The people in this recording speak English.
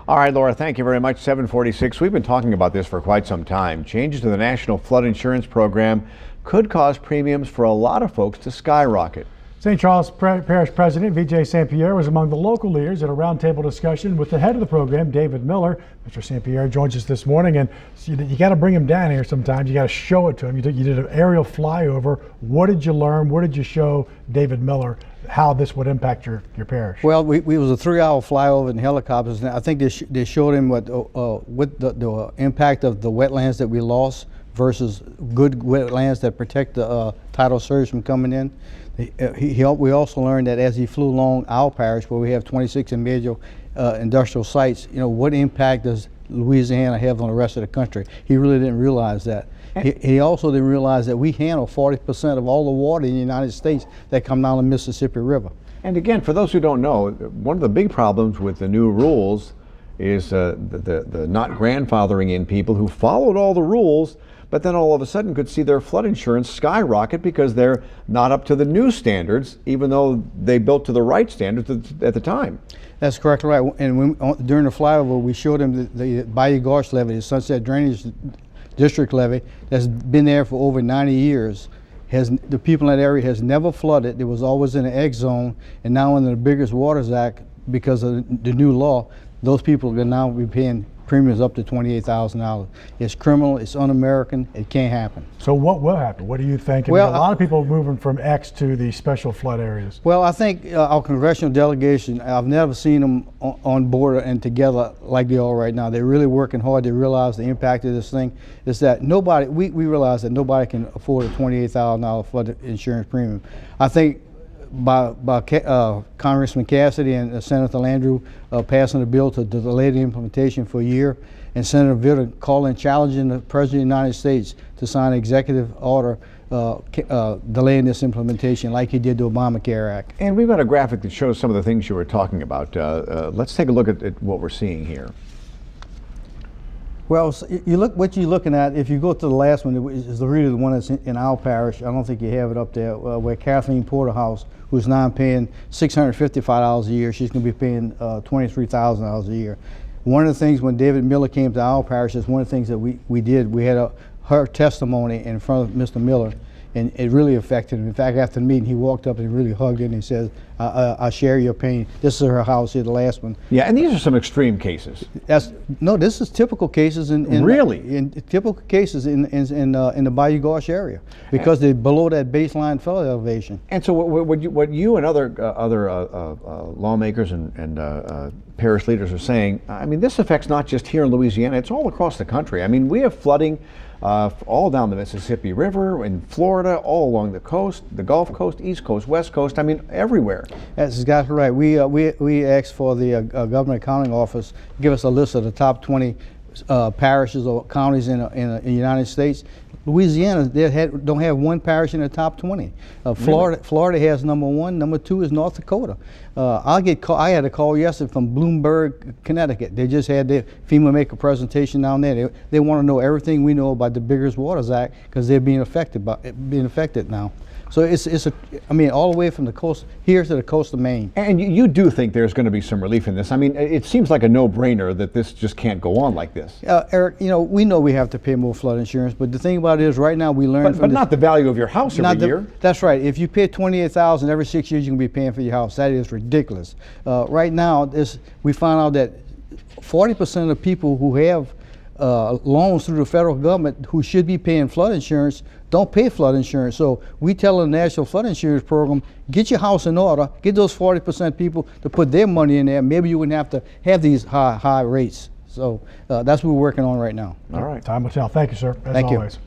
All right, Laura, thank you very much. 746. We've been talking about this for quite some time. Changes to the National Flood Insurance Program could cause premiums for a lot of folks to skyrocket. St. Charles Parish President V.J. St Pierre was among the local leaders at a roundtable discussion with the head of the program, David Miller. Mr. St Pierre joins us this morning, and you got to bring him down here sometimes. You got to show it to him. You did an aerial flyover. What did you learn? What did you show David Miller how this would impact your parish? Well, we was a 3-hour flyover in helicopters, and I think they showed him what the impact of the wetlands that we lost versus good wetlands that protect the tidal surge from coming in. We also learned that as he flew along our parish, where we have 26 major industrial sites, what impact does Louisiana have on the rest of the country? He really didn't realize that. He also didn't realize that we handle 40% of all the water in the United States that come down the Mississippi River. And again, for those who don't know, one of the big problems with the new rules is the not grandfathering in people who followed all the rules, but then all of a sudden could see their flood insurance skyrocket because they're not up to the new standards, even though they built to the right standards at the time. That's correct, right. And during the flyover, we showed him the Bayou Gauche levee, the Sunset Drainage District levee, that's been there for over 90 years. The people in that area has never flooded. It was always in an X zone, and now under the Biggest Waters Act, because of the new law, those people are now be paying premiums up to $28,000. It's criminal, it's un-American, it can't happen. So what will happen? What do you think? Well, a lot of people are moving from X to the special flood areas. Well, I think our congressional delegation, I've never seen them on board and together like they are right now. They're really working hard. They realize the impact of this thing is that we realize that nobody can afford a $28,000 flood insurance premium. I think by Congressman Cassidy and Senator Landrieu passing a bill to delay the implementation for a year, and Senator Vitter calling, challenging the President of the United States to sign an executive order delaying this implementation like he did the Obamacare Act. And we've got a graphic that shows some of the things you were talking about. Let's take a look at what we're seeing here. Well, so what you're looking at, if you go to the last one, is really the one that's in our parish. I don't think you have it up there, where Kathleen Porterhouse, who's now paying $655 a year, she's going to be paying $23,000 a year. One of the things when David Miller came to our parish is one of the things that we did. We had her testimony in front of Mr. Miller, and it really affected him. In fact, after the meeting, he walked up and really hugged her and he said, I share your pain. This is her house here, the last one. Yeah, and these are some extreme cases. No, this is typical cases in typical cases in the Bayou Gauche area, because they're below that baseline flood elevation. And so what you and other lawmakers and parish leaders are saying, I mean, this affects not just here in Louisiana, it's all across the country. I mean, we have flooding all down the Mississippi River, in Florida, all along the coast, the Gulf Coast, East Coast, West Coast, I mean, everywhere. That's exactly right. We asked for the Government Accounting Office to give us a list of the top 20 parishes or counties in the United States. Louisiana don't have one parish in the top 20. Florida has number 1. Number 2 is North Dakota. I had a call yesterday from Bloomberg, Connecticut. They just had their FEMA make a presentation down there. They want to know everything we know about the Biggest Waters Act, because they're being affected now. So I mean, all the way from the coast here to the coast of Maine. And you do think there's going to be some relief in this? I mean, it seems like a no-brainer that this just can't go on like this. Eric, we know we have to pay more flood insurance, but the thing about it is, right now we learn but not the value of your house every year. That's right. If you pay $28,000 every 6 years, you can be paying for your house. That is ridiculous. Right now, we found out that 40% of the people who have loans through the federal government who should be paying flood insurance don't pay flood insurance. So we tell the National Flood Insurance Program, get your house in order, get those 40% people to put their money in there. Maybe you wouldn't have to have these high rates. So that's what we're working on right now. All right. Time will tell. Thank you, sir, as always. You.